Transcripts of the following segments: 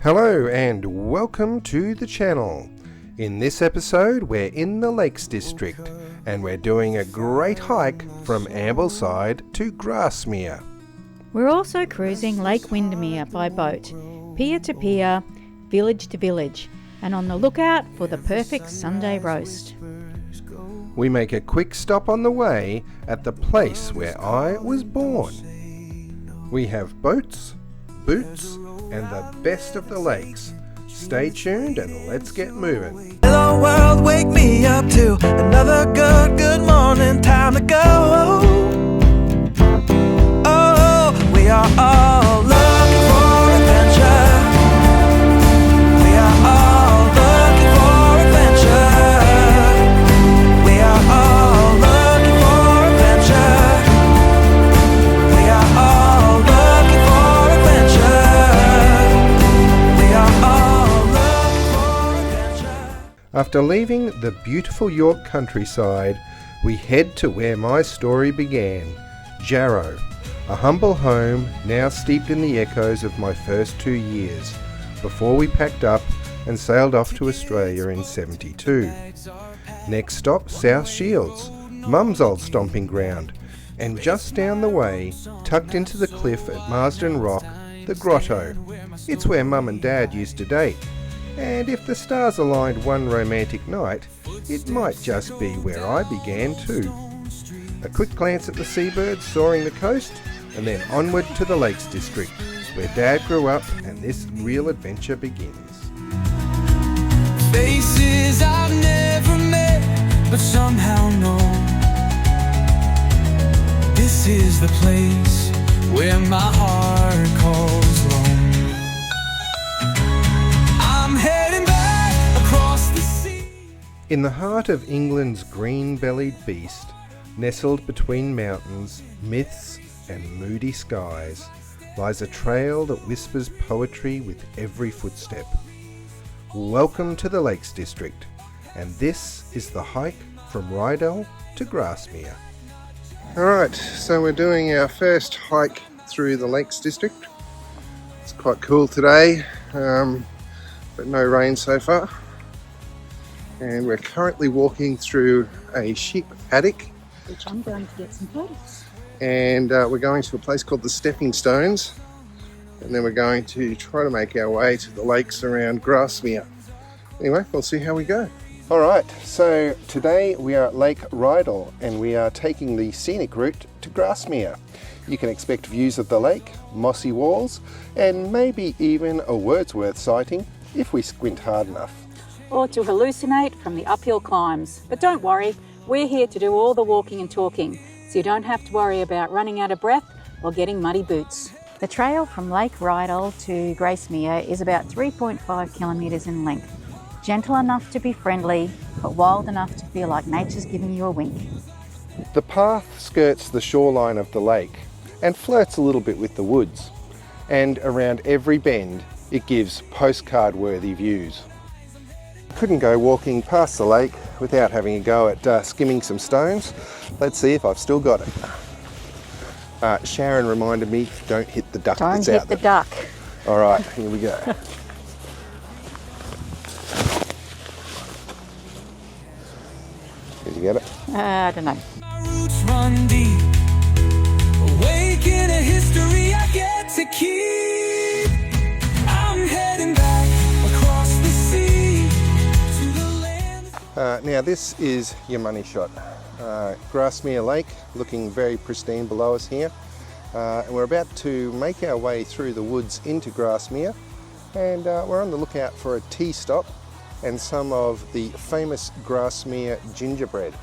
Hello and welcome to the channel. In this episode we're in the Lakes District and we're doing a great hike from Ambleside to Grasmere. We're also cruising Lake Windermere by boat, pier to pier, village to village, and on the lookout for the perfect Sunday roast. We make a quick stop on the way at the place where I was born. We have boats, boots, and the best of the lakes. Stay tuned and let's get moving. Hello world, wake me up to another good morning, time to go. Oh, we are all looking for adventure. We are all looking for adventure. We are all looking for adventure. We are all looking for adventure. We are all looking for adventure. After leaving the beautiful York countryside, we head to where my story began, Jarrow, a humble home now steeped in the echoes of my first 2 years, before we packed up and sailed off to Australia in '72. Next stop, South Shields, Mum's old stomping ground, and just down the way, tucked into the cliff at Marsden Rock, the Grotto. It's where Mum and Dad used to date, and if the stars aligned one romantic night, it might just be where I began too. A quick glance at the seabirds soaring the coast, and then onward to the Lakes District, where Dad grew up and this real adventure begins. Faces I've never met, but somehow know this is the place where my heart calls home. I'm heading back across the sea. In the heart of England's green-bellied beast, nestled between mountains, myths and moody skies, lies a trail that whispers poetry with every footstep. Welcome to the Lakes District, and this is the hike from Rydell to Grasmere. Alright, so we're doing our first hike through the Lakes District. It's quite cool today, but no rain so far. And we're currently walking through a sheep paddock, Which I'm going to get some photos. and we're going to a place called the Stepping Stones, and then we're going to try to make our way to the lakes around Grasmere. Anyway, we'll see how we go. Alright, so today we are at Lake Rydell and we are taking the scenic route to Grasmere. You can expect views of the lake, mossy walls, and maybe even a Wordsworth sighting if we squint hard enough. Or to hallucinate from the uphill climbs. But don't worry, we're here to do all the walking and talking, so you don't have to worry about running out of breath or getting muddy boots. The trail from Lake Rydell to Grasmere is about 3.5 kilometres in length. Gentle enough to be friendly, but wild enough to feel like nature's giving you a wink. The path skirts the shoreline of the lake and flirts a little bit with the woods. And around every bend, it gives postcard-worthy views. Couldn't go walking past the lake without having a go at skimming some stones. Let's see if I've still got it. Sharon reminded me, don't hit the duck Don't that's out hit the there. duck. All right, here we go. Did you get it? I don't know. My roots run deep, awaken a history I get to keep. I'm heading back across the sea to the land. Now this is your money shot. Grasmere Lake, looking very pristine below us here. And we're about to make our way through the woods into Grasmere, and we're on the lookout for a tea stop and some of the famous Grasmere gingerbread.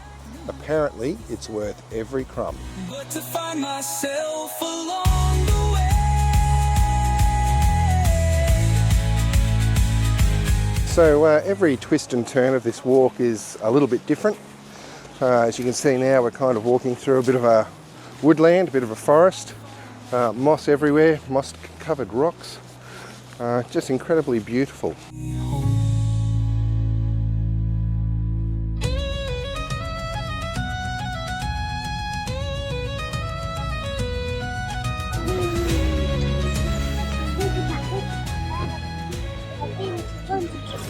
Apparently it's worth every crumb. But to find myself along the way. So every twist and turn of this walk is a little bit different. As you can see now, we're kind of walking through a bit of a woodland, a bit of a forest, moss everywhere, moss covered rocks, just incredibly beautiful.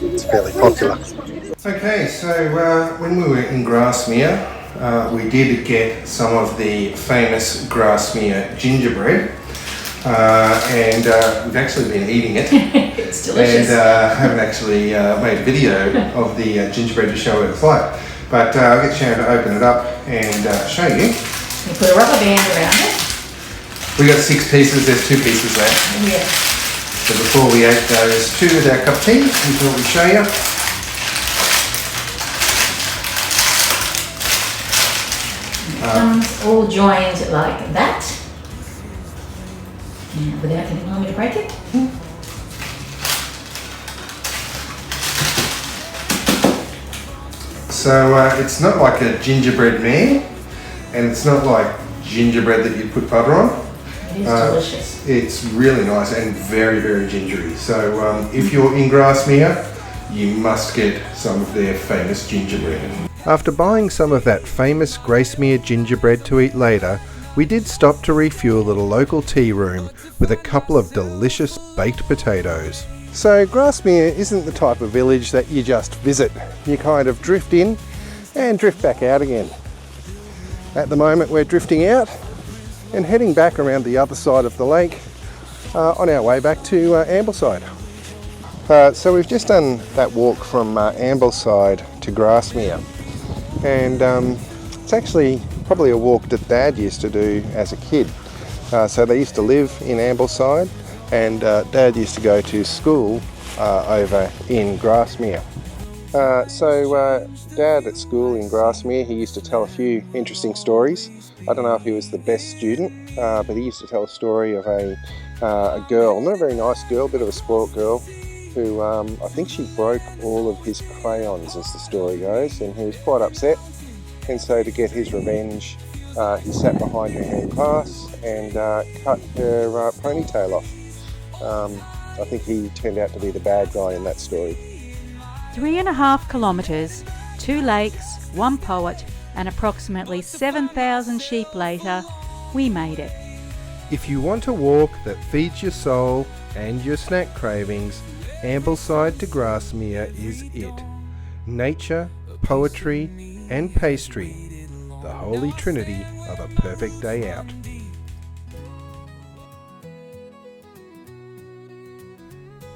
It's fairly popular. Okay, so when we were in Grasmere, we did get some of the famous Grasmere gingerbread, and we've actually been eating it. It's delicious. And haven't actually made a video of the gingerbread to show what it's like. But I'll get Sharon to open it up and show you. You put a rubber band around it. We got 6 pieces, there's 2 pieces left. Yeah. So before we ate those 2 with our cup of tea, we thought we'd show you. It comes all joined like that. And without getting me to break it. So it's not like a gingerbread man, and it's not like gingerbread that you put butter on. It is delicious. It's really nice and very, very gingery. So if you're in Grasmere, you must get some of their famous gingerbread. After buying some of that famous Grasmere gingerbread to eat later, we did stop to refuel at a local tea room with a couple of delicious baked potatoes. So Grasmere isn't the type of village that you just visit. You kind of drift in and drift back out again. At the moment we're drifting out and heading back around the other side of the lake on our way back to Ambleside. So we've just done that walk from Ambleside to Grasmere, and it's actually probably a walk that Dad used to do as a kid. So they used to live in Ambleside, and Dad used to go to school over in Grasmere. So Dad at school in Grasmere, he used to tell a few interesting stories. I don't know if he was the best student, but he used to tell a story of a girl, not a very nice girl, bit of a spoilt girl, who I think she broke all of his crayons, as the story goes, and he was quite upset. And so to get his revenge, he sat behind her in class and cut her ponytail off. I think he turned out to be the bad guy in that story. 3.5 kilometres, 2 lakes, 1 poet, and approximately 7,000 sheep later, we made it. If you want a walk that feeds your soul and your snack cravings, Ambleside to Grasmere is it. Nature, poetry, and pastry, the holy trinity of a perfect day out.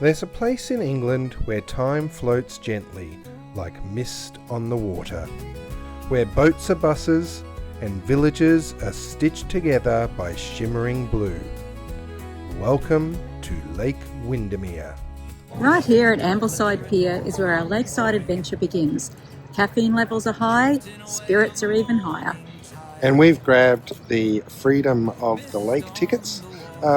There's a place in England where time floats gently, like mist on the water, where boats are buses and villages are stitched together by shimmering blue. Welcome to Lake Windermere. Right here at Ambleside Pier is where our lakeside adventure begins. Caffeine levels are high, spirits are even higher. And we've grabbed the Freedom of the Lake tickets,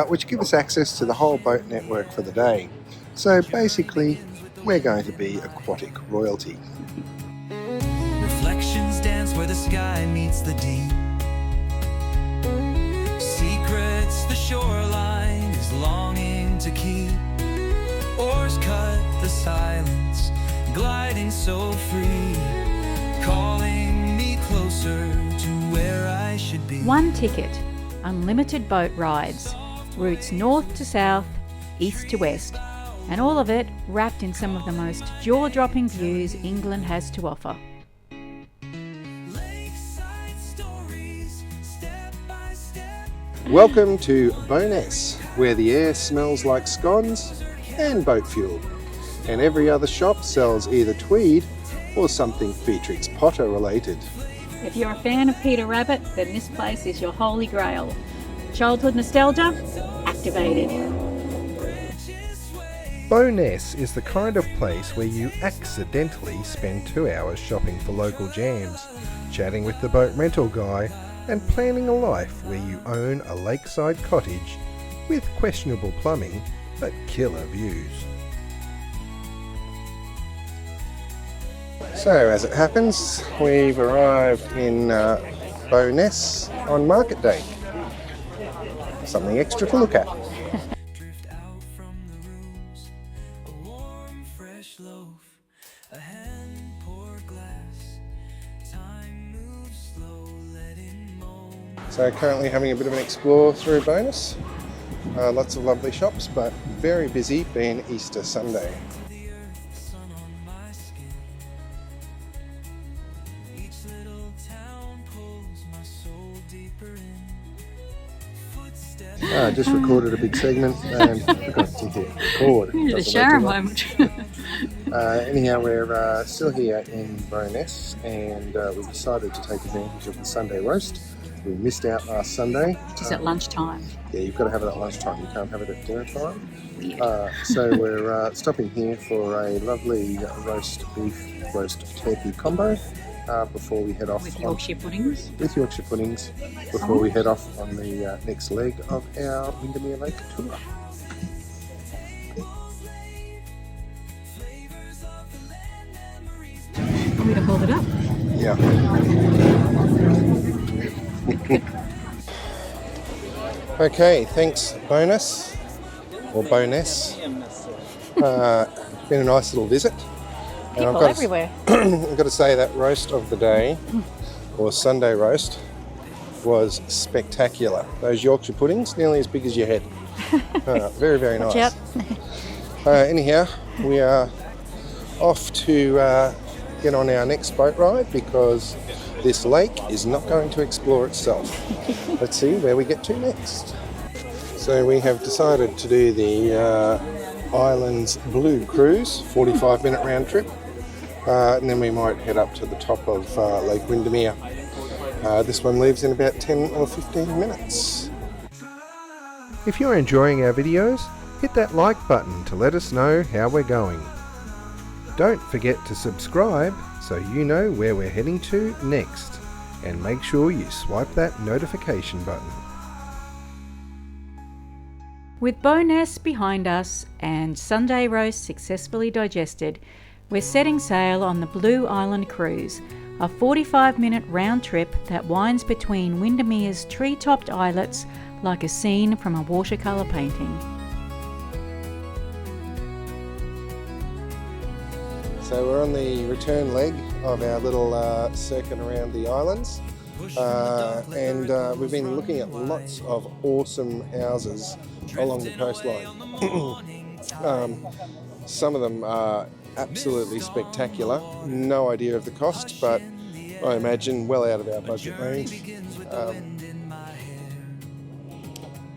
which give us access to the whole boat network for the day. So basically, we're going to be aquatic royalty. Reflections dance where the sky meets the deep. Secrets the shoreline is longing to keep. Oars cut the silence, gliding so free, calling me closer to where I should be. 1 ticket, unlimited boat rides, routes north to south, east to west, and all of it wrapped in some of the most jaw-dropping views England has to offer. Lakeside stories, step by step. Welcome to Bowness, where the air smells like scones and boat fuel, and every other shop sells either tweed or something Beatrix Potter related. If you're a fan of Peter Rabbit, then this place is your holy grail. Childhood nostalgia? Activated. Bowness is the kind of place where you accidentally spend 2 hours shopping for local jams, chatting with the boat rental guy, and planning a life where you own a lakeside cottage with questionable plumbing but killer views. So as it happens, we've arrived in Bowness on market day. Something extra to look at. Drift out from the rooms, a warm fresh loaf, a hand poured glass. Time moves slow, letting moan. So currently having a bit of an explore through Bowness. Lots of lovely shops, but very busy being Easter Sunday. The earth, sun Just recorded a big segment and forgot to hit record. The shower moment. Anyhow, we're still here in Bowness, and we decided to take advantage of the Sunday roast. We missed out last Sunday. Just at lunchtime. Yeah, you've got to have it at lunchtime. You can't have it at dinner time. Weird. So we're stopping here for a lovely roast beef, roast turkey combo before we head off. With Yorkshire puddings. With Yorkshire puddings before we head off on the next leg of our Windermere Lake tour. Want me to hold it up? Yeah. Okay, thanks Bowness, or Bowness. Been a nice little visit. And People everywhere. I've got to say that roast of the day, or Sunday roast, was spectacular. Those Yorkshire puddings, nearly as big as your head. Very, very nice. Watch out. Anyhow, we are off to get on our next boat ride because this lake is not going to explore itself. Let's see where we get to next. So we have decided to do the Islands Blue cruise, 45-minute round trip, and then we might head up to the top of Lake Windermere. This one leaves in about 10 or 15 minutes. If you're enjoying our videos, hit that like button to let us know how we're going. Don't forget to subscribe so you know where we're heading to next, and make sure you swipe that notification button. With Bowness behind us and Sunday roast successfully digested, we're setting sail on the Blue Island Cruise, a 45-minute round trip that winds between Windermere's tree-topped islets like a scene from a watercolour painting. So we're on the return leg of our little circuit around the islands, and we've been looking at lots of awesome houses along the coastline. Some of them are absolutely spectacular. No idea of the cost, but I imagine well out of our budget range.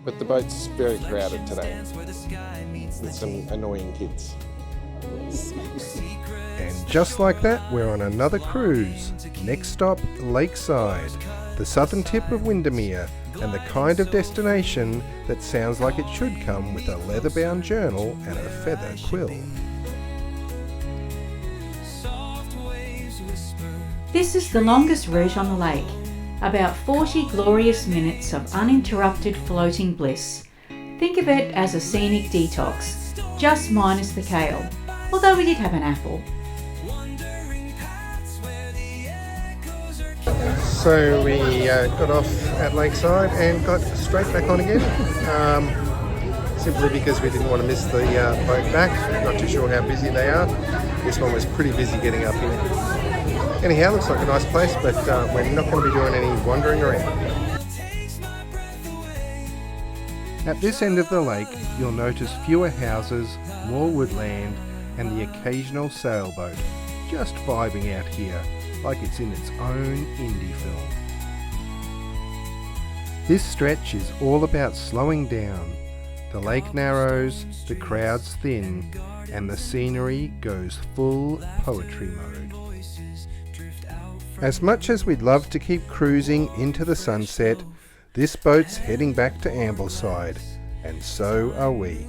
But the boat's very crowded today with some annoying kids. And just like that, we're on another cruise. Next stop, Lakeside, the southern tip of Windermere, and the kind of destination that sounds like it should come with a leather-bound journal and a feather quill. This is the longest route on the lake, about 40 glorious minutes of uninterrupted floating bliss. Think of it as a scenic detox, just minus the kale, although we did have an apple. So we got off at Lakeside and got straight back on again, simply because we didn't want to miss the boat back. Not too sure how busy they are. This one was pretty busy getting up here. Anyhow, looks like a nice place, but we're not going to be doing any wandering around. At this end of the lake, you'll notice fewer houses, more woodland, and the occasional sailboat, just vibing out here like it's in its own indie film. This stretch is all about slowing down. The lake narrows, the crowds thin, and the scenery goes full poetry mode. As much as we'd love to keep cruising into the sunset, this boat's heading back to Ambleside, and so are we.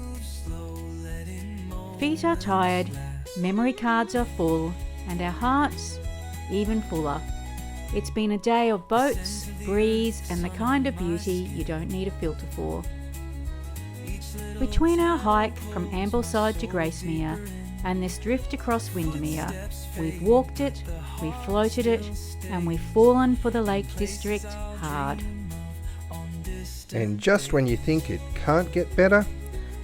Feet are tired, memory cards are full, and our hearts even fuller. It's been a day of boats, breeze, and the kind of beauty you don't need a filter for. Between our hike from Ambleside to Grasmere and this drift across Windermere, we've walked it, we've floated it, and we've fallen for the Lake District hard. And just when you think it can't get better,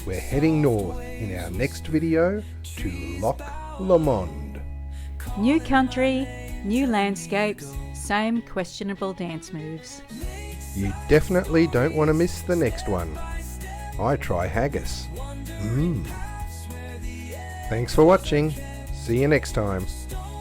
we're heading north in our next video to Loch Lomond. New country, new landscapes, same questionable dance moves. You definitely don't want to miss the next one. I try haggis. Thanks for watching. See you next time.